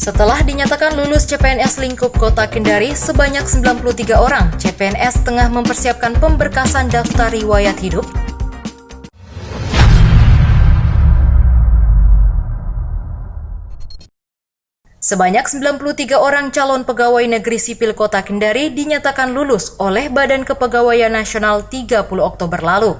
Setelah dinyatakan lulus CPNS lingkup Kota Kendari sebanyak 93 orang, CPNS tengah mempersiapkan pemberkasan daftar riwayat hidup. Sebanyak 93 orang calon pegawai negeri sipil Kota Kendari dinyatakan lulus oleh Badan Kepegawaian Nasional 30 Oktober lalu.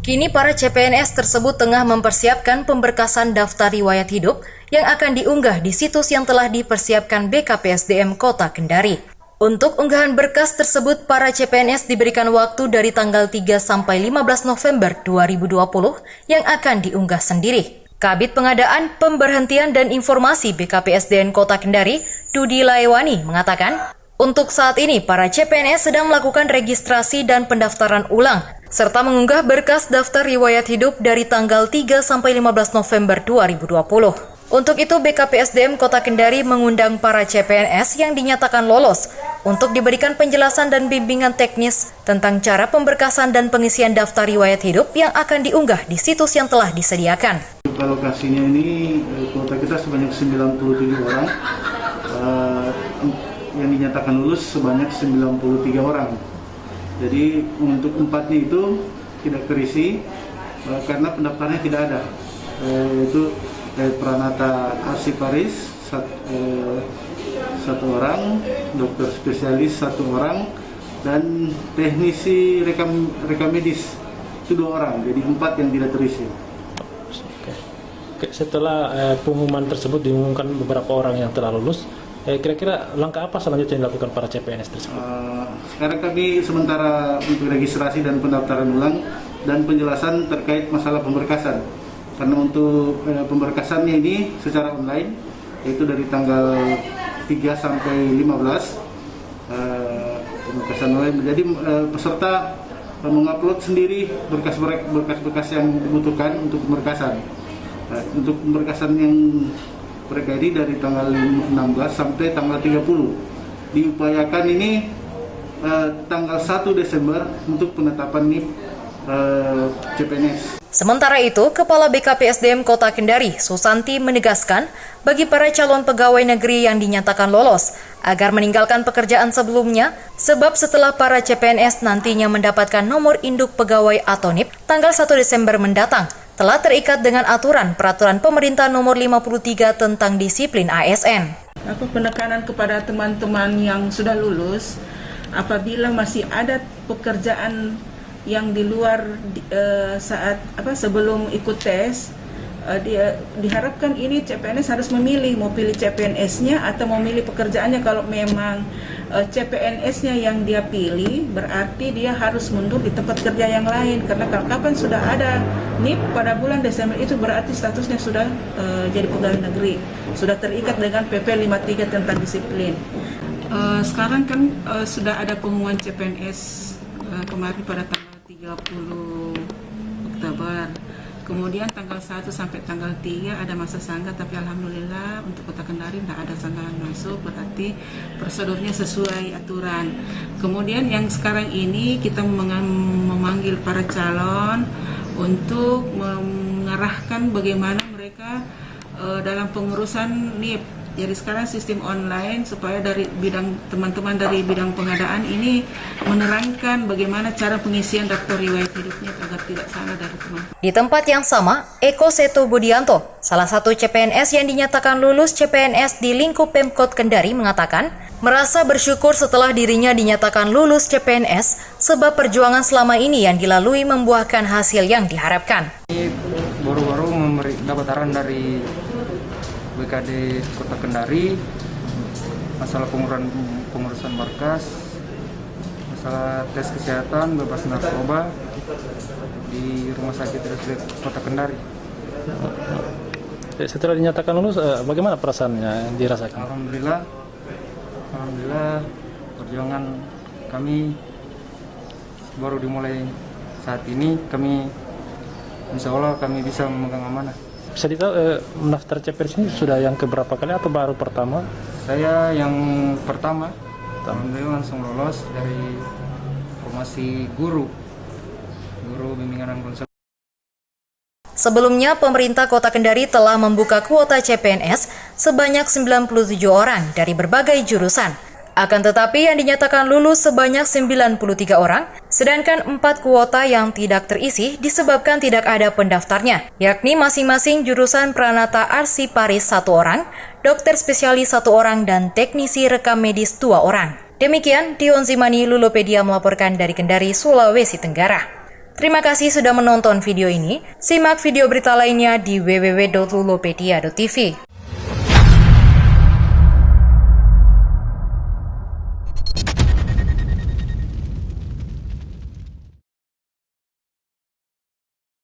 Kini para CPNS tersebut tengah mempersiapkan pemberkasan daftar riwayat hidup yang akan diunggah di situs yang telah dipersiapkan BKPSDM Kota Kendari. Untuk unggahan berkas tersebut, para CPNS diberikan waktu dari tanggal 3 sampai 15 November 2020 yang akan diunggah sendiri. Kabid Pengadaan, Pemberhentian dan Informasi BKPSDM Kota Kendari, Dudi Laewani, mengatakan, untuk saat ini para CPNS sedang melakukan registrasi dan pendaftaran ulang, serta mengunggah berkas daftar riwayat hidup dari tanggal 3 sampai 15 November 2020. Untuk itu, BKPSDM Kota Kendari mengundang para CPNS yang dinyatakan lolos untuk diberikan penjelasan dan bimbingan teknis tentang cara pemberkasan dan pengisian daftar riwayat hidup yang akan diunggah di situs yang telah disediakan. Lokasinya ini kota kita sebanyak 97 orang, yang dinyatakan lulus sebanyak 93 orang. Jadi untuk 4-nya itu tidak terisi karena pendaftarnya tidak ada, yaitu Pranata Arsiparis 1 orang, dokter spesialis 1 orang, dan teknisi rekam medis itu 2 orang. Jadi 4 yang tidak terisi. Setelah pengumuman tersebut diumumkan beberapa orang yang telah lulus, kira-kira langkah apa selanjutnya yang dilakukan para CPNS tersebut? Sekarang kami sementara untuk registrasi dan pendaftaran ulang dan penjelasan terkait masalah pemberkasan. Karena untuk pemberkasannya ini secara online, yaitu dari tanggal 3 sampai 15, pemberkasan online. Jadi peserta mengupload sendiri berkas-berkas yang dibutuhkan untuk pemberkasan. Untuk pemberkasan yang mereka ini dari tanggal 16 sampai tanggal 30. Diupayakan ini tanggal 1 Desember untuk penetapan NIP CPNS. Sementara itu, Kepala BKPSDM Kota Kendari, Susanti, menegaskan bagi para calon pegawai negeri yang dinyatakan lolos agar meninggalkan pekerjaan sebelumnya, sebab setelah para CPNS nantinya mendapatkan nomor induk pegawai atau NIP tanggal 1 Desember mendatang, telah terikat dengan peraturan pemerintah nomor 53 tentang disiplin ASN. Penekanan kepada teman-teman yang sudah lulus, apabila masih ada pekerjaan yang di luar sebelum ikut tes, diharapkan ini CPNS harus memilih, mau pilih CPNS-nya atau mau milih pekerjaannya. Kalau memang CPNS-nya yang dia pilih, berarti dia harus mundur di tempat kerja yang lain. Karena kalau kapan sudah ada NIP pada bulan Desember itu berarti statusnya sudah jadi pegawai negeri, sudah terikat dengan PP 53 tentang disiplin. Sekarang kan sudah ada pengumuman CPNS kemarin pada tanggal 30 Oktober. Kemudian tanggal 1 sampai tanggal 3 ada masa sanggah, tapi alhamdulillah untuk Kota Kendari tidak ada sanggahan masuk, berarti prosedurnya sesuai aturan. Kemudian yang sekarang ini kita memanggil para calon untuk mengarahkan bagaimana mereka dalam pengurusan NIP. Jadi sekarang sistem online supaya dari teman-teman dari bidang pengadaan ini menerangkan bagaimana cara pengisian daftar riwayat hidupnya agar tidak salah dari teman. Di tempat yang sama, Eko Seto Budianto, salah satu CPNS yang dinyatakan lulus CPNS di lingkup Pemkot Kendari, mengatakan merasa bersyukur setelah dirinya dinyatakan lulus CPNS sebab perjuangan selama ini yang dilalui membuahkan hasil yang diharapkan. Ini baru-baru dapat arahan dari BKD Kota Kendari masalah pengurusan berkas, masalah tes kesehatan bebas narkoba di Rumah Sakit RSUD Kota Kendari. Setelah dinyatakan lulus, bagaimana perasaannya dirasakan? Alhamdulillah, perjuangan kami baru dimulai saat ini. Insya Allah kami bisa memegang amanah. Bisa ditahu mendaftar CPNS ini sudah yang keberapa kali atau baru pertama? Saya yang pertama. Alhamdulillah langsung lolos dari formasi guru bimbingan dan konseling. Sebelumnya, pemerintah Kota Kendari telah membuka kuota CPNS sebanyak 97 orang dari berbagai jurusan. Akan tetapi yang dinyatakan lulus sebanyak 93 orang, sedangkan 4 kuota yang tidak terisi disebabkan tidak ada pendaftarnya, yakni masing-masing jurusan Pranata Arsiparis 1 orang, dokter spesialis 1 orang, dan teknisi rekam medis 2 orang. Demikian, Dion Zimani, Lulopedia melaporkan dari Kendari, Sulawesi Tenggara. Terima kasih sudah menonton video ini. Simak video berita lainnya di www.lulopedia.tv.